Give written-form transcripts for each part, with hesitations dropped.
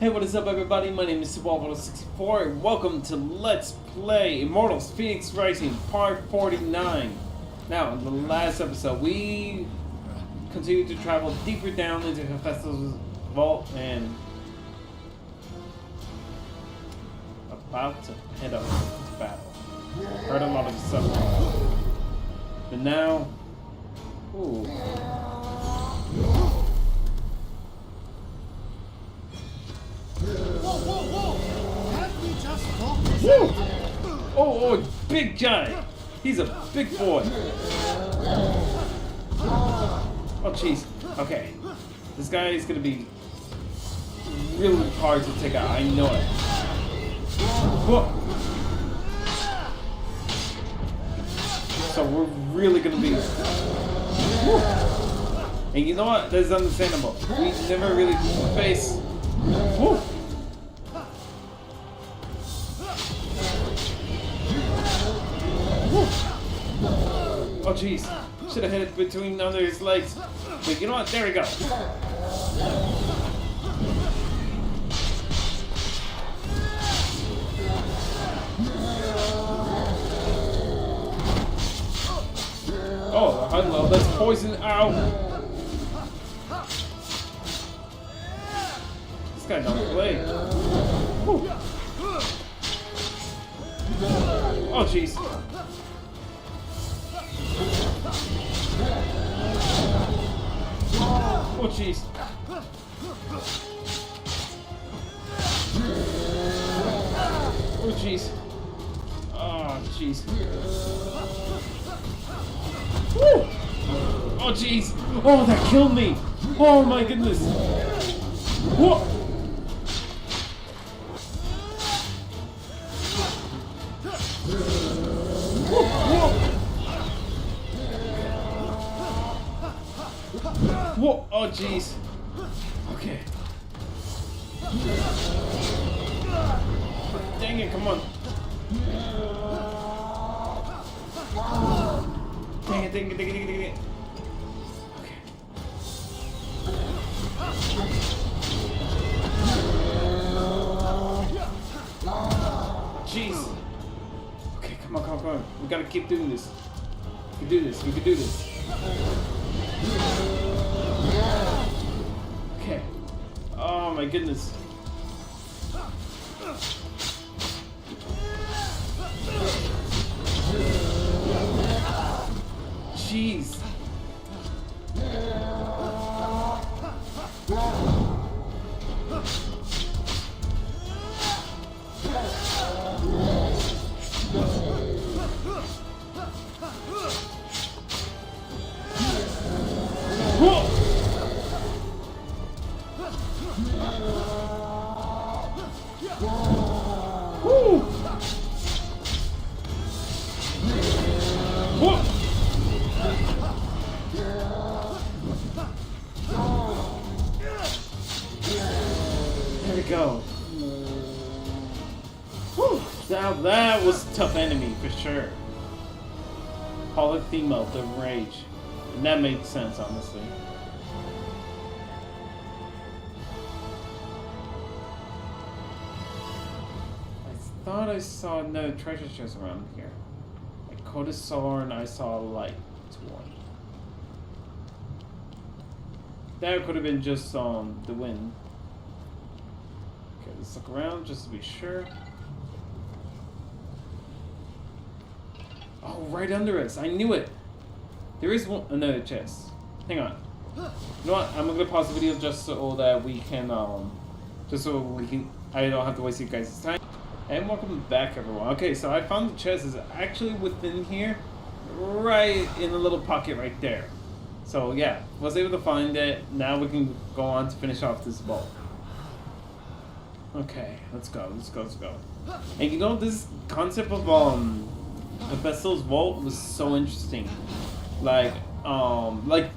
Hey, what is up everybody? My name is Immortals64 and welcome to Let's Play Immortals Fenyx Rising Part 49. Now, in the last episode, we continued to travel deeper down into Hephaistos' vault and about to head up to battle. Heard a lot of stuff. But now, ooh. Oh, big giant! He's a big boy! Oh, jeez. Okay. This guy is gonna be really hard to take out. I know it. Whoa. So we're really gonna be... Woo. And you know what? That's understandable. We never really face... Woo. Oh jeez, should have hit it between under his legs. But you know what? There we go. Oh, hello, that's poison. Ow! This guy don't play. Whew. Oh jeez. Oh jeez. Oh jeez. Oh jeez. Woo! Oh jeez. Oh, that killed me. Oh my goodness. Whoa. Whoa! Oh jeez. Okay. Dang it! Come on. Dang it! Dang it! Dang it! Dang it! Dang it! Okay. Jeez. Okay, come on, come on, come on. We gotta keep doing this. We can do this. We can do this. Okay. Oh my goodness. Jeez. Whoa. Woo. Whoa. There we go. Whew. Now that was a tough enemy for sure. Polythemo, the Rage. And that made sense, honestly. I thought I saw no treasure chests around here. I could have saw and I saw a light one. That could have been just the wind. Okay, let's look around just to be sure. Oh, right under us! I knew it. There is another chest. Hang on. You know what? I'm gonna pause the video just so that we can, I don't have to waste you guys' time. And welcome back, everyone. Okay, so I found the chest is actually within here, right in the little pocket right there. So yeah, was able to find it. Now we can go on to finish off this vault. Okay, let's go. Let's go. Let's go. And you know, this concept of Hephaistos' vault was so interesting. Like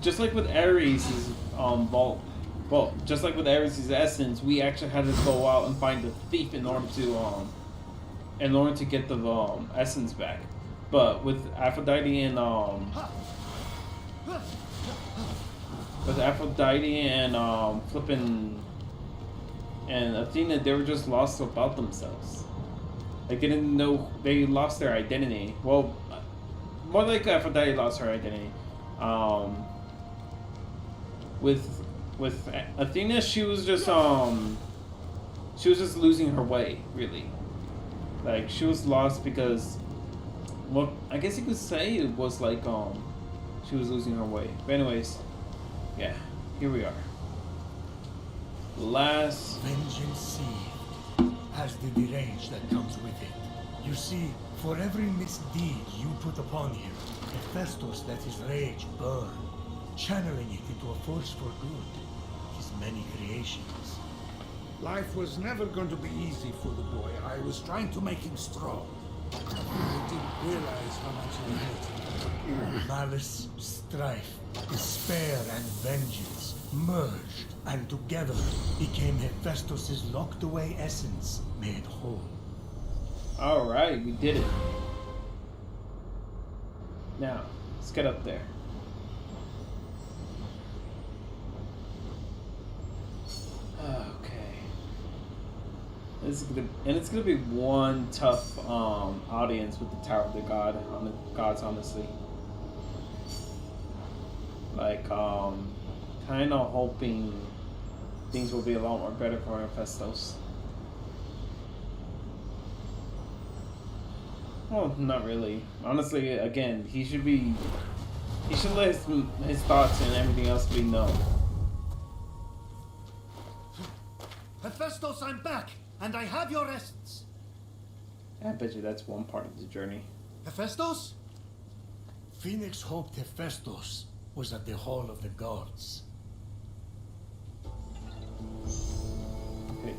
just like with Ares' vault. Well, just like with Ares' essence, we actually had to go out and find the thief in order to get the essence back. But with Aphrodite and flipping and Athena, they were just lost about themselves. Like they didn't know, they lost their identity. Well, more like Aphrodite lost her identity. With Athena, she was just losing her way, really. Like she was lost because, well, I guess you could say it was like she was losing her way. But anyways, yeah, here we are. Last vengeance seed has the deranged that comes with it. You see, for every misdeed you put upon him, Hephaistos let his rage burn, channeling it into a force for good. His many creations. Life was never going to be easy for the boy. I was trying to make him strong. I didn't realize how much I hate him. Malice, strife, despair, and vengeance merged, and together became Hephaistos' locked-away essence made whole. Alright, we did it. Now, let's get up there. Okay. It's gonna be one tough audience with the Tower of the Gods, honestly. Like, kind of hoping things will be a lot more better for Hephaistos. Well, not really. Honestly, again, he should let his thoughts and everything else be known. Hephaistos, I'm back, and I have your essence. I bet you that's one part of the journey. Hephaistos? Fenyx hoped Hephaistos was at the Hall of the Gods. Okay,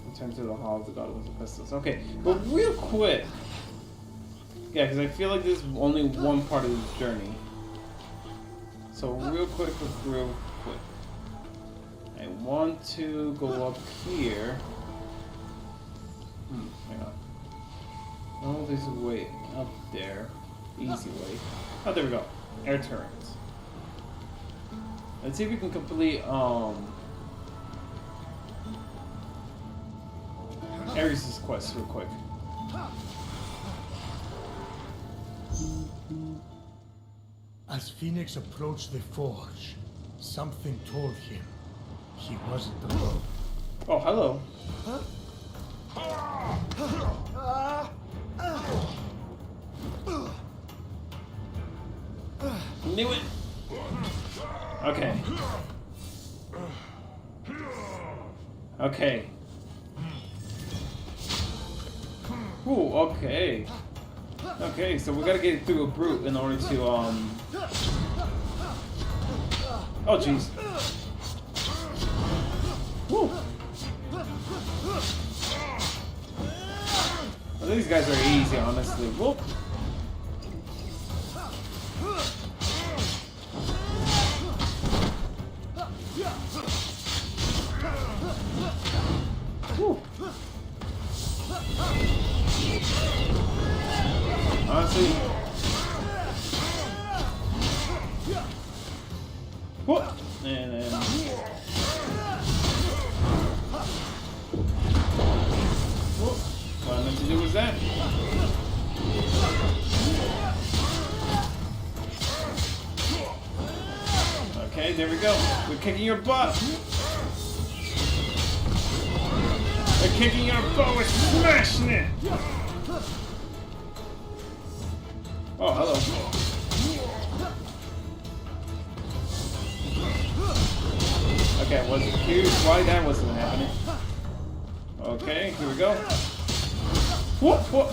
return to the Hall of the God of Hephaistos. Okay, but real quick. Yeah, because I feel like this is only one part of the journey. So real quick. I want to go up here. Hang on. Oh, there's a way up there. Easy way. Oh, there we go. Air turrets. Let's see if we can complete Ares' quest real quick. As Fenyx approached the forge, something told him he wasn't alone. Oh, hello. Knew it. Okay. Okay. Ooh, okay. Okay, so we gotta get through a brute in order to, Oh, jeez. Woo! Well, these guys are easy, honestly. Whoop! Woo! Honestly. Whoop! And then. Whoop! What I meant to do was that. Okay, there we go. We're kicking your butt. We're kicking your butt. We're smashing it. Oh, hello. Okay, I wasn't curious why that wasn't happening. Okay, here we go. Whoop, whoop.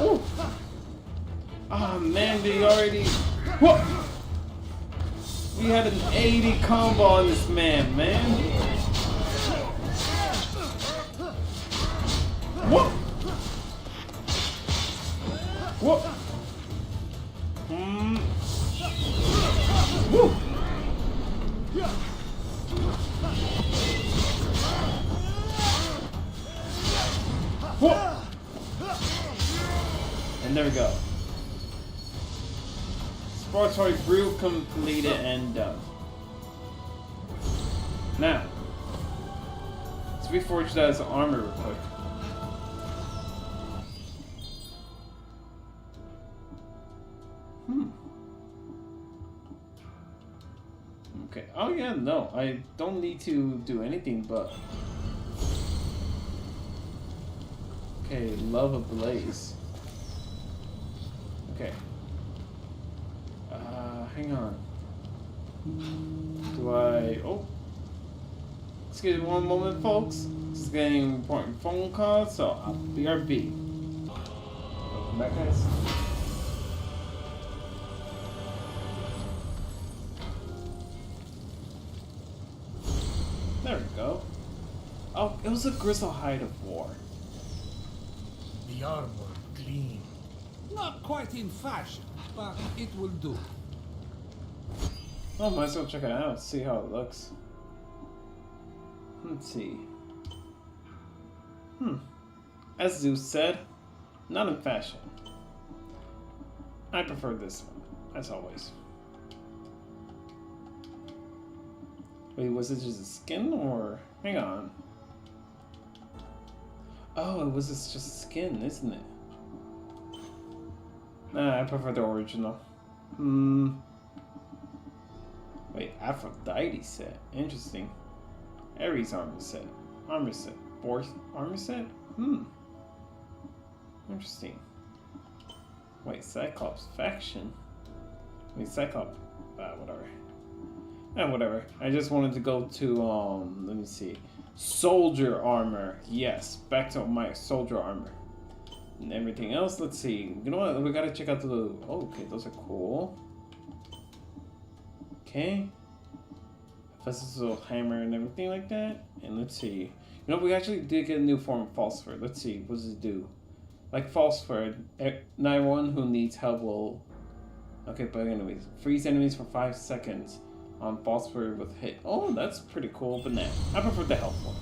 Ooh. Oh man, they already. Whoop. We had an 80 combo on this man. Whoop! Whoop! Woo! Whoop! And there we go. Laboratory brew completed and done. Now, let's reforge that as armor real quick. Okay. Oh yeah, no, I don't need to do anything but. Okay, love ablaze. Okay. Hang on. Do I? Oh. Excuse me one moment, folks. This is getting an important phone call, so I'll BRB. Welcome back, guys. There we go. Oh, it was a gristle hide of war. The armor clean. Not quite in fashion, but it will do. Oh, might as well check it out, see how it looks. Let's see. As Zeus said, not in fashion. I prefer this one, as always. Wait, was it just a skin or... Hang on. Oh, it was just a skin, isn't it? Nah, I prefer the original. Wait, Aphrodite set. Interesting. Ares armor set. Armor set. Fourth armor set? Interesting. Wait, Cyclops faction? Wait, Cyclops... whatever. Whatever. I just wanted to go to, let me see. Soldier armor. Yes, back to my soldier armor. And everything else, let's see. You know what? We gotta check out the... Oh, okay, those are cool. Okay. Hephaistos' little hammer and everything like that. And let's see. You know, we actually did get a new form of Phosphor. Let's see. What does it do? Like Phosphor, anyone who needs help will... Okay, bug enemies. Freeze enemies for 5 seconds. On Phosphor with hit. Oh, that's pretty cool, but nah. I prefer the health one.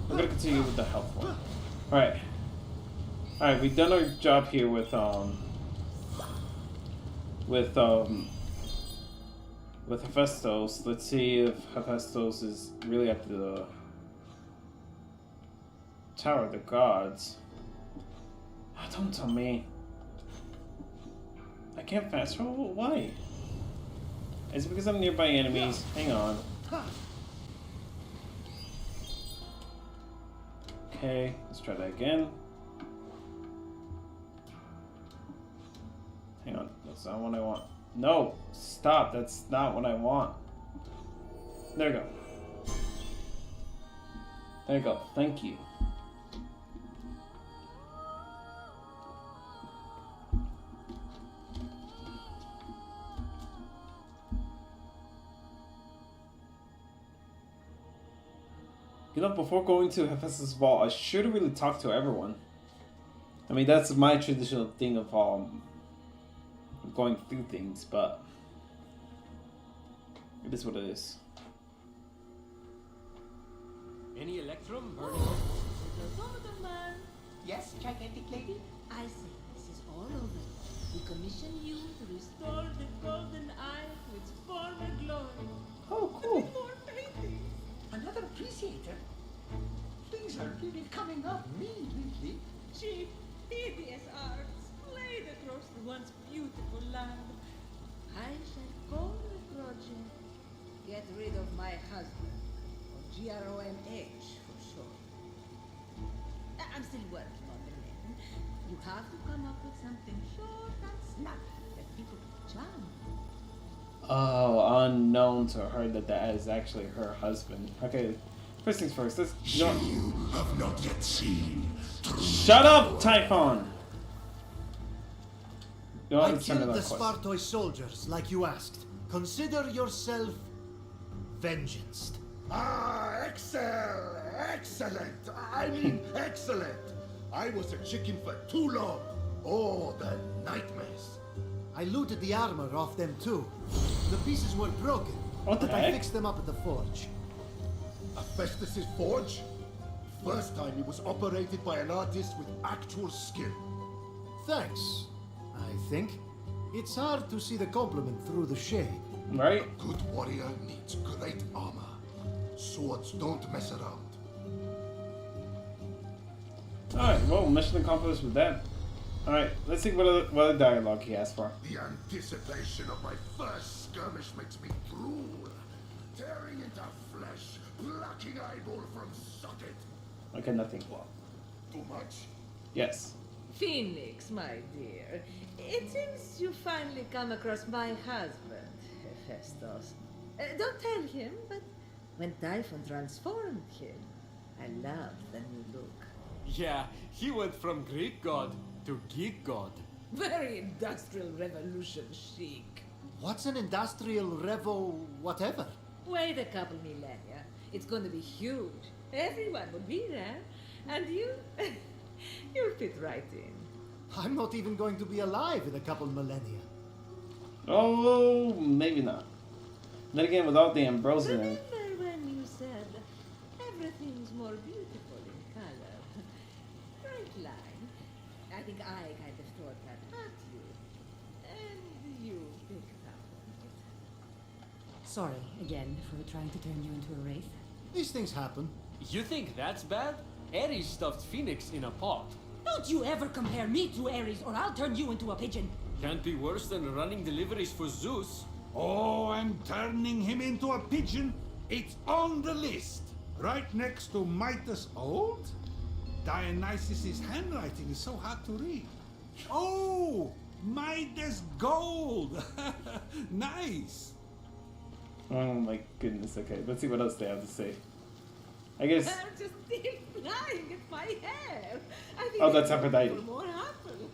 We're gonna continue with the health one. Alright. Alright, we've done our job here with Hephaistos. Let's see if Hephaistos is really at the Tower of the Gods. Oh, don't tell me. I can't fast travel? Why? Is it because I'm nearby enemies? Hang on. Okay, let's try that again. Hang on, that's not what I want. No, stop, that's not what I want. There we go. There you go, thank you. You know, before going to Hephaistos' vault, I should have really talked to everyone. I mean, that's my traditional thing of going through things, but it is what it is. Any electrum burning? Automata man. Yes, gigantic lady? I say this is all over. We commission you to restore the golden eye to its former glory. Oh, cool. More paintings. Another appreciator? Things are really coming up me lately. Cheap, hideous art splayed across the once beautiful land. I shall call the project Get Rid of My Husband, or GROMH for short. I'm still working on the name. You have to come up with something short and snappy that people can jump. Oh, unknown to her that is actually her husband. Okay, first things first, let's... You have not yet seen. Shut up, Typhon! You don't I understand killed the that question. Spartoi soldiers, like you asked. Consider yourself vengeanced. Excellent. I mean, excellent. I was a chicken for too long. Oh, the nightmares. I looted the armor off them too. The pieces were broken, What the but I heck? fixed them up at the forge. Hephaistos' forge? First time it was operated by an artist with actual skill. Thanks, I think. It's hard to see the compliment through the shade. Right? Good warrior needs great armor. Swords don't mess around. Alright, well, mission accomplished with that. Alright, let's see what other dialogue he has for. The anticipation of my first skirmish makes me drool. Tearing into flesh, plucking eyeball from socket. Okay, nothing. Too much? Yes. Phoenix, my dear. It seems you finally come across my husband, Hephaistos. Don't tell him, but when Typhon transformed him, I loved the new look. Yeah, he went from Greek god to geek god. Very industrial revolution chic. What's an industrial revo whatever? Wait a couple millennia. It's going to be huge. Everyone will be there. And you, you'll fit right in. I'm not even going to be alive in a couple millennia. Oh, maybe not. Then again, without the Ambrosian. Remember when you said everything's more beautiful in color? Right line. I think I kind of thought that at you. And you picked up on it. Sorry, again, for trying to turn you into a wraith. These things happen. You think that's bad? Ares stuffed Phoenix in a pot. Don't you ever compare me to Ares, or I'll turn you into a pigeon. Can't be worse than running deliveries for Zeus. Oh, and turning him into a pigeon? It's on the list. Right next to Midas Old? Dionysus' handwriting is so hard to read. Oh, Midas Gold. Nice. Oh my goodness, okay. Let's see what else they have to say. I guess. I'm just still flying at my hair. I think Oh, that's I'm Aphrodite. looking for more apples.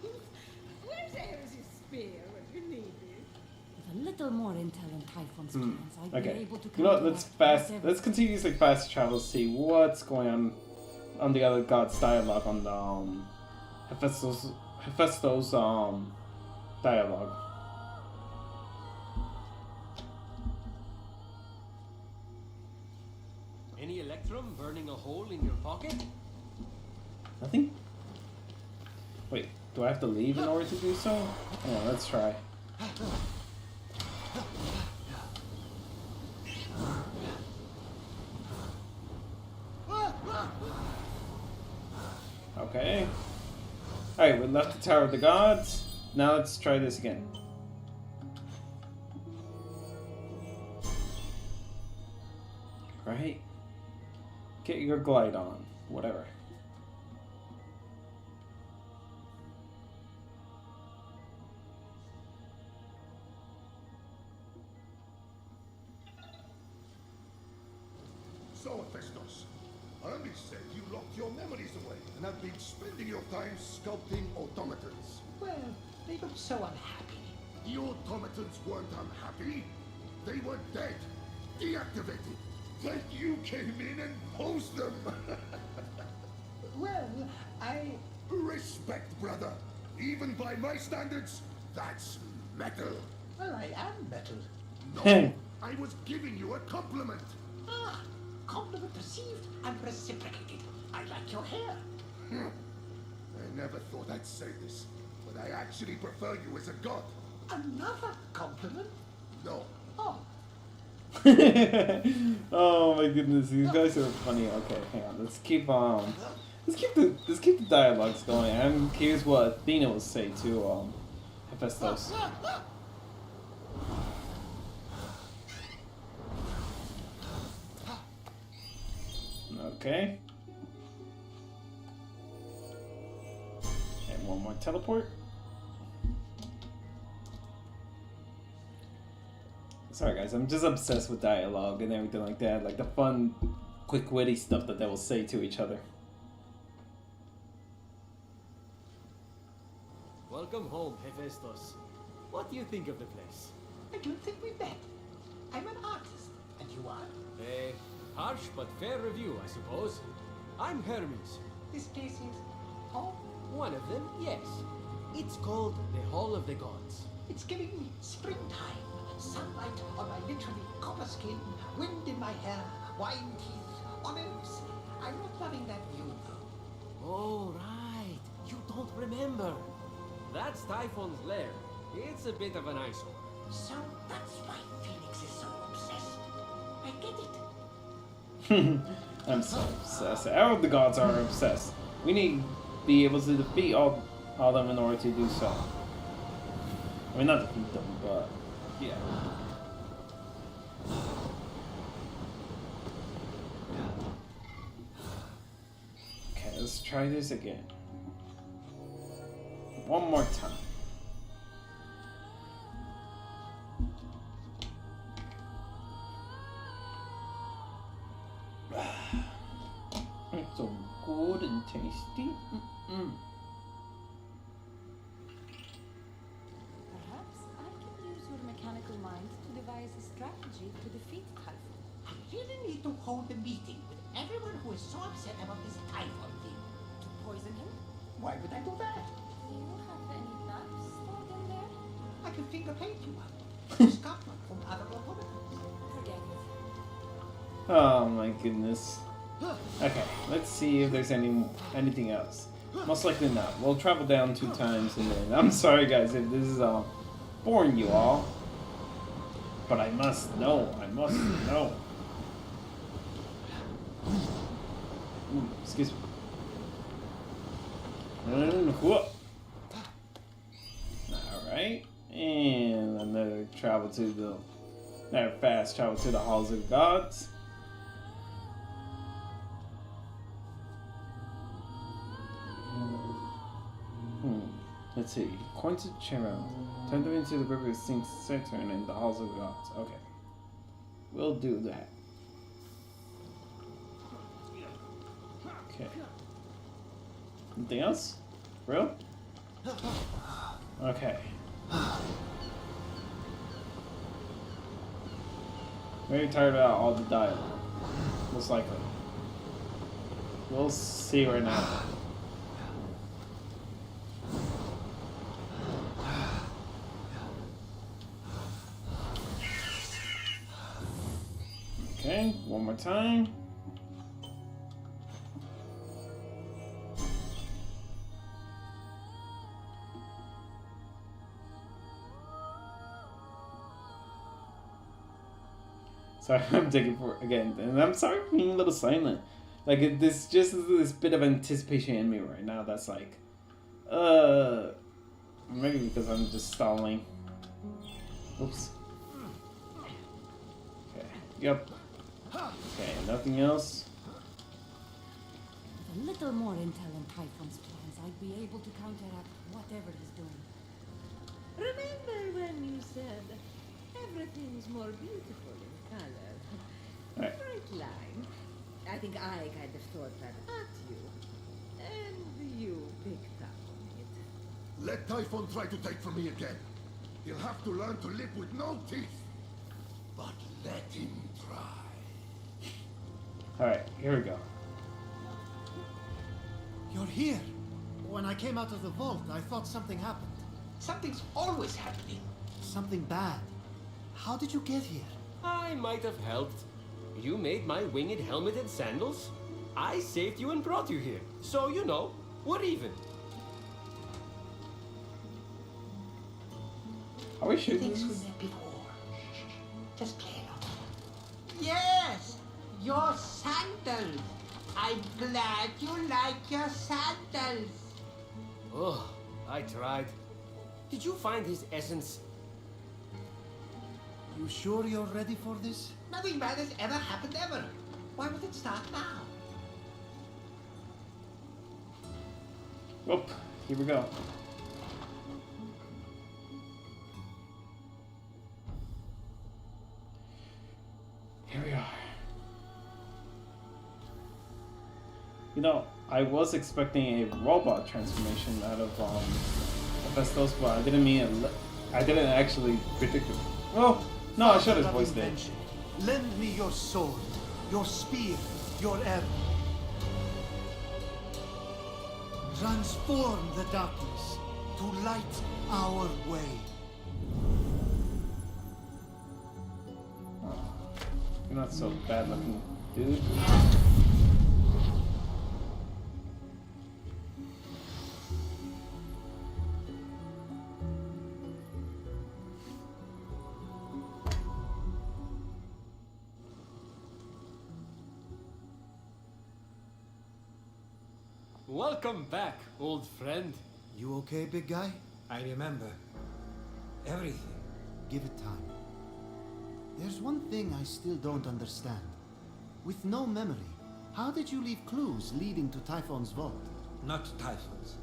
Where's Ares' spear when you need it? With a little more intel and Typhon's plans, I'd be Okay. able to You know what? counteract whatever- Let's continue using fast travel. See what's going on the other gods' dialogue on the Hephaistos dialogue. Any electrum burning a hole in your pocket? Nothing. Wait, do I have to leave in order to do so? Yeah, let's try. Okay. Alright, we left the Tower of the Gods. Now let's try this again. Right? Get your glide on. Whatever. So, Hephaistos, Hermes said you locked your memories away and have been spending your time sculpting automatons. Well, they look so unhappy. The automatons weren't unhappy. They were dead, deactivated. Then you came in and posed them. Well, I... Respect, brother. Even by my standards, that's metal. Well, I am metal. No, I was giving you a compliment. Ah, compliment received and reciprocated. I like your hair. I never thought I'd say this, but I actually prefer you as a god. Another compliment? No, Oh, Oh my goodness, these guys are funny. Okay, hang on. Let's keep the dialogues going. I'm curious what Athena will say to Hephaistos. Okay. And one more teleport. Sorry guys, I'm just obsessed with dialogue and everything like that. Like the fun, quick witty stuff that they will say to each other. Welcome home, Hephaistos. What do you think of the place? I don't think we met. I'm an artist, and you are? A harsh but fair review, I suppose. I'm Hermes. This place is home. One of them, yes. It's called the Hall of the Gods. It's giving me springtime. Sunlight on my literally copper skin, wind in my hair, wine teeth, olives. I'm not loving that view, though. Oh, right. You don't remember. That's Typhon's lair. It's a bit of an eyesore. So that's why Phoenix is so obsessed. I get it. I'm so obsessed. All of the gods are obsessed. We need to be able to defeat all of them in order to do so. I mean, not defeat them, but yeah. Okay, let's try this again. One more time. It's so good and tasty. Perhaps I can use your mechanical mind to devise a strategy to defeat Typhon. I really need to hold a meeting with everyone who is so upset about this Typhon thing. To poison him? Why would I do that? Do you have any maps stored in there? I can finger paint you one. Just got one from other automatons. Forget it. Oh my goodness. Okay, let's see if there's anything else. Most likely not. We'll travel down 2 times and then I'm sorry guys if this is boring you all. But I must know. I must know. Ooh, excuse me. Alright. And another travel to another fast travel to the halls of gods. Let's see. Coins of Charon. Turn them into the river St. Saturn and the halls of gods. Okay. We'll do that. Okay. Anything else? Real? Okay. Very tired about all the dialogue. Most likely. We'll see right now. Okay, one more time. Sorry, I'm taking for again, and I'm sorry for being a little silent. Like this, just this bit of anticipation in me right now. That's like, maybe because I'm just stalling. Oops. Okay. Yep. Okay. Nothing else. With a little more intel on Typhon's plans, I'd be able to counteract whatever he's doing. Remember when you said everything's more beautiful in color? Right. Right line. I think I kind of thought that at you. And you picked up on it. Let Typhon try to take from me again. He'll have to learn to live with no teeth. But let him try. All right. Here we go. You're here. When I came out of the vault, I thought something happened. Something's always happening. Something bad. How did you get here? I might have helped. You made my winged helmet and sandals. I saved you and brought you here. So, you know, we're even. Are we shooting Things we this? met before. Just play it off. Yes! Your sandals! I'm glad you like your sandals! Oh, I tried. Did you find his essence? You sure you're ready for this? Nothing bad has ever happened ever. Why would it start now? Whoop. Here we go. Here we are. You know, I was expecting a robot transformation out of Hephaistos, but I didn't mean it. I didn't actually predict it. Well, no, I should have voiced it. Lend me your sword, your spear, your arrow. Transform the darkness to light our way. You're not so bad looking, dude. Welcome back, old friend. You okay, big guy? I remember. Everything. Give it time. There's one thing I still don't understand. With no memory, how did you leave clues leading to Typhon's vault? Not Typhon's.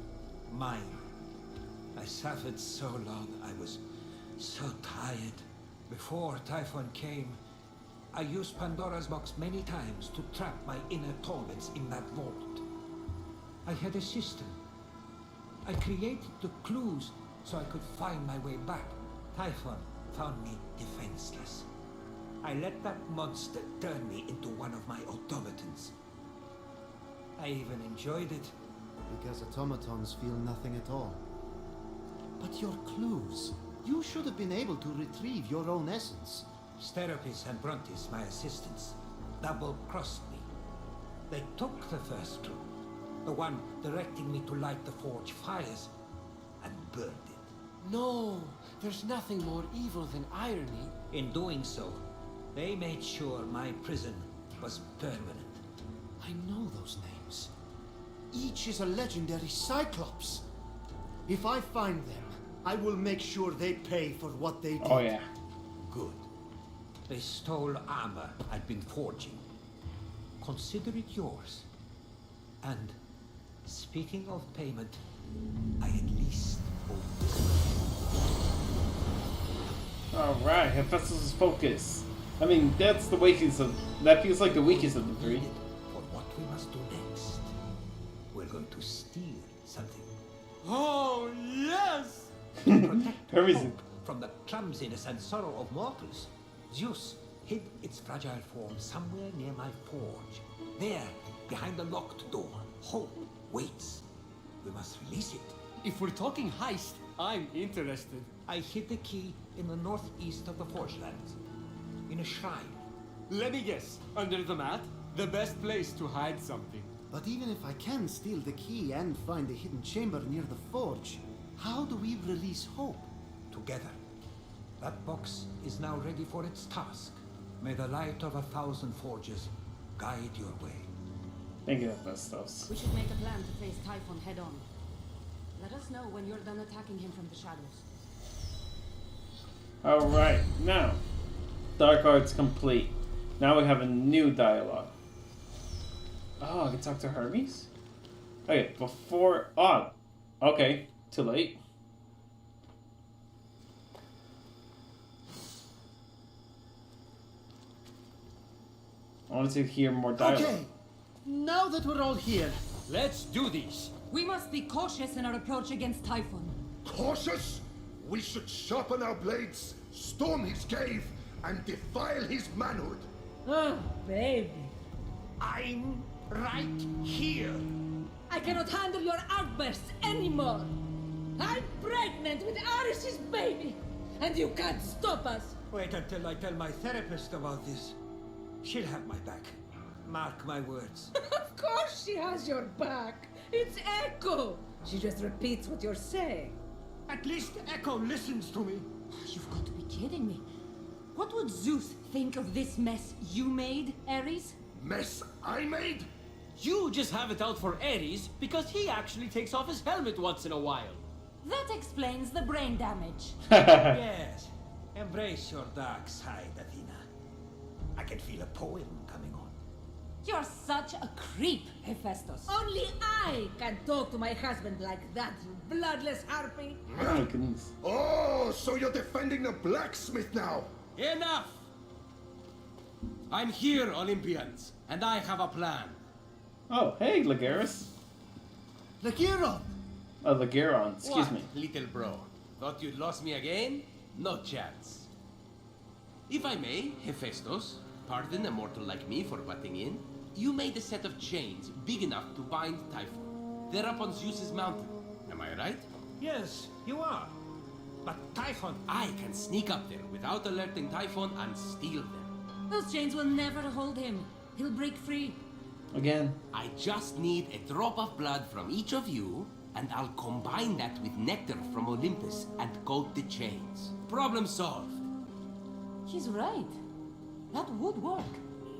Mine. I suffered so long, I was so tired. Before Typhon came, I used Pandora's box many times to trap my inner torments in that vault. I had a system. I created the clues so I could find my way back. Typhon found me defenseless. I let that monster turn me into one of my automatons. I even enjoyed it. Because automatons feel nothing at all. But your clues, you should have been able to retrieve your own essence. Steropis and Brontis, my assistants, double-crossed me. They took the first clue, the one directing me to light the forge fires, and burned it. No, there's nothing more evil than irony. In doing so, they made sure my prison was permanent. I know those names. Each is a legendary Cyclops. If I find them, I will make sure they pay for what they did. Oh yeah. Good. They stole armor I'd been forging. Consider it yours. And, speaking of payment, I at least owe this. Alright, Hephaistos' focus. I mean, that's the weakest of... That feels like the weakest of the three. For what we must do next, we're going to steal something. Oh, yes! Protect Hermes. hope from the clumsiness and sorrow of mortals. Zeus hid its fragile form somewhere near my forge. There, behind the locked door, hope waits. We must release it. If we're talking heist, I'm interested. I hid the key in the northeast of the forge lands, in a shrine. Let me guess. Under the mat? The best place to hide something. But even if I can steal the key and find the hidden chamber near the forge, how do we release hope? Together. That box is now ready for its task. May the light of 1,000 forges guide your way. Thank you, Hephaistos. We should make a plan to face Typhon head on. Let us know when you're done attacking him from the shadows. Alright, now. Dark Arts complete. Now we have a new dialogue. Oh, I can talk to Hermes? Okay, before... Oh, okay. Too late. I want to hear more dialogue. Okay, now that we're all here, Let's do this. We must be cautious in our approach against Typhon. Cautious? We should sharpen our blades, storm his cave, and defile his manhood. Oh, baby. I'm right here. I cannot handle your outbursts anymore. I'm pregnant with Aris's baby, and you can't stop us. Wait until I tell my therapist about this. She'll have my back. Mark my words. Of course she has your back. It's Echo. She just repeats what you're saying. At least Echo listens to me. You've got to be kidding me. What would Zeus think of this mess you made, Ares? Mess I made? You just have it out for Ares because he actually takes off his helmet once in a while. That explains the brain damage. Yes. Embrace your dark side, Athena. I can feel a poem coming on. You're such a creep, Hephaistos. Only I can talk to my husband like that, you bloodless harpy. Oh my goodness. Oh, so you're defending the blacksmith now? Enough! I'm here, Olympians, and I have a plan. Oh, hey, Laguerus. Lagiron! Lagueron, excuse What, me. little bro? Thought you'd lost me again? No chance. If I may, Hephaistos, pardon a mortal like me for butting in. You made a set of chains big enough to bind Typhon. They're up on Zeus's mountain. Am I right? Yes, you are. But Typhon, I can sneak up there without alerting Typhon and steal them. Those chains will never hold him. He'll break free. Again. I just need a drop of blood from each of you, and I'll combine that with nectar from Olympus and coat the chains. Problem solved. He's right. That would work.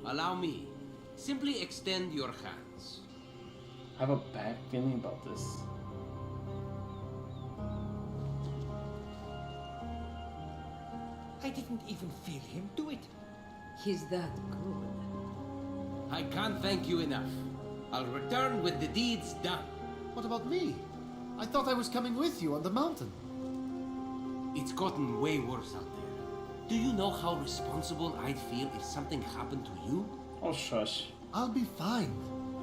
Allow me. Simply extend your hands. I have a bad feeling about this. I didn't even feel him do it. He's that good. I can't thank you enough. I'll return with the deeds done. What about me? I thought I was coming with you on the mountain. It's gotten way worse out there. Do you know how responsible I'd feel if something happened to you? Oh, shush. I'll be fine.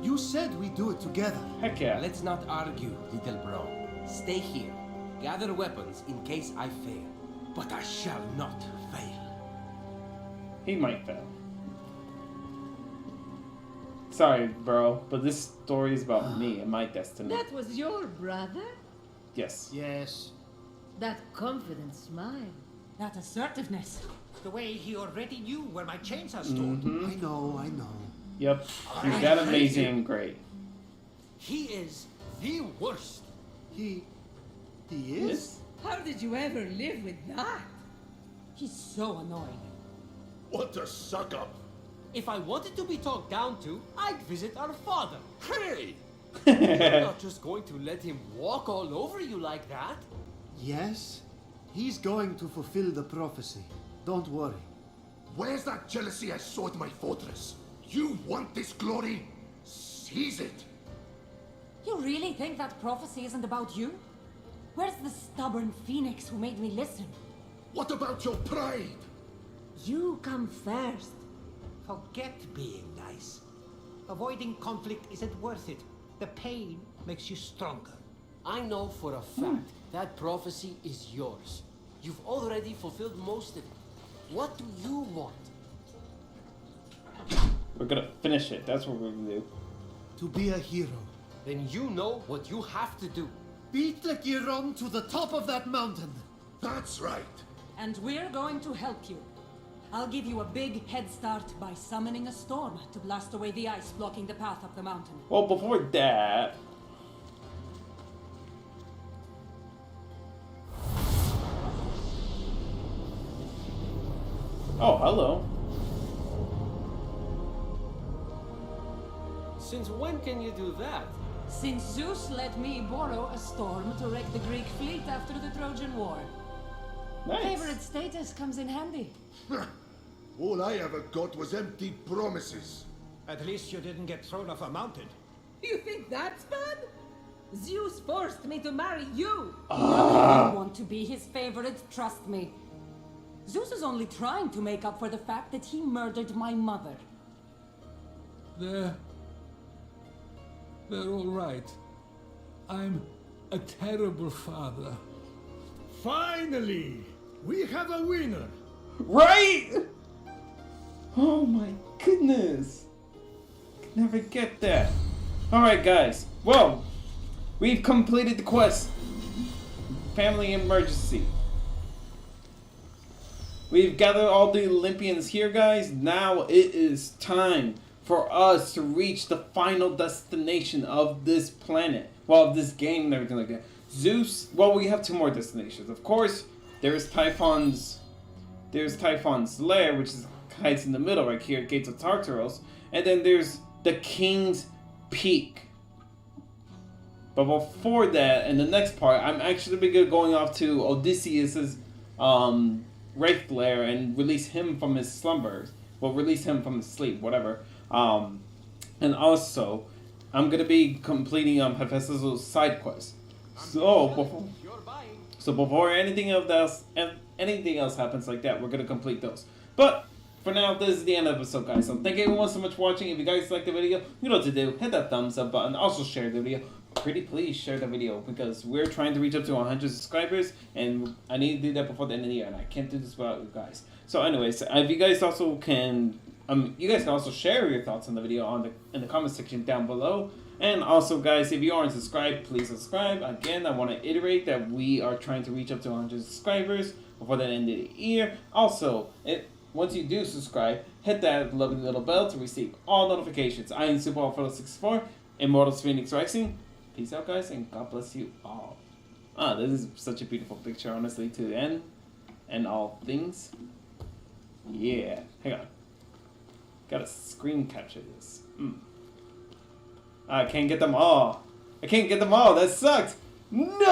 You said we do it together. Heck yeah. Let's not argue, little bro. Stay here. Gather weapons in case I fail. But I shall not fail. He might fail. Sorry, bro, but this story is about me and my destiny. That was your brother? Yes. Yes. That confident smile. That assertiveness. The way he already knew where my chains are stored. I know, I know. Yep. He's that amazing and great. He is the worst. He is? How did you ever live with that? He's so annoying. What a suck up! If I wanted to be talked down to, I'd visit our father. Hey! You're not just going to let him walk all over you like that. Yes. He's going to fulfill the prophecy. Don't worry. Where's that jealousy I saw at my fortress? You want this glory? Seize it! You really think that prophecy isn't about you? Where's the stubborn phoenix who made me listen? What about your pride? You come first. Forget being nice. Avoiding conflict isn't worth it. The pain makes you stronger. I know for a fact that prophecy is yours. You've already fulfilled most of it. What do you want? We're gonna finish it. That's what we're gonna do. To be a hero. Then you know what you have to do. Beat the Giron to the top of that mountain. That's right. And we're going to help you. I'll give you a big head start by summoning a storm to blast away the ice blocking the path up the mountain. Well, before that... Oh, hello. Since when can you do that? Since Zeus let me borrow a storm to wreck the Greek fleet after the Trojan War. Nice. Favorite status comes in handy. All I ever got was empty promises. At least you didn't get thrown off a mountain. You think that's fun? Zeus forced me to marry you. I want to be his favorite, trust me. Zeus is only trying to make up for the fact that he murdered my mother. They're all right. I'm a terrible father. Finally! We have a winner! Right? Oh my goodness. Could never get that. Alright guys. Well, we've completed the quest. Family emergency. We've gathered all the Olympians here, guys. Now it is time for us to reach the final destination of this planet. Well, of this game and everything like that. Zeus, well, we have two more destinations. Of course, there's Typhon's lair, which is hides in the middle right here, Gates of Tartaros. And then there's the King's Peak. But before that, in the next part, I'm actually going off to Odysseus's Wraith Lair and release him from his slumbers. Well, release him from his sleep, whatever. And also, I'm gonna be completing Hephaistos' side quest. So before anything else happens like that, we're gonna complete those. But for now, this is the end of the episode, guys. So thank you everyone so much for watching. If you guys liked the video, you know what to do. Hit that thumbs up button. Also share the video. Pretty please share the video because we're trying to reach up to 100 subscribers, and I need to do that before the end of the year, and I can't do this without you guys. So anyways, if you guys also can, you guys can also share your thoughts on the video in the comment section down below. And also, guys, if you aren't subscribed, please subscribe. Again, I want to iterate that we are trying to reach up to 100 subscribers before the end of the year. Also, once you do subscribe, hit that lovely little bell to receive all notifications. I am Super64, Immortals Fenyx Rising. Peace out, guys, and God bless you all. This is such a beautiful picture, honestly, to the end and all things. Yeah, hang on. Gotta screen capture this. I can't get them all. I can't get them all. That sucked. No!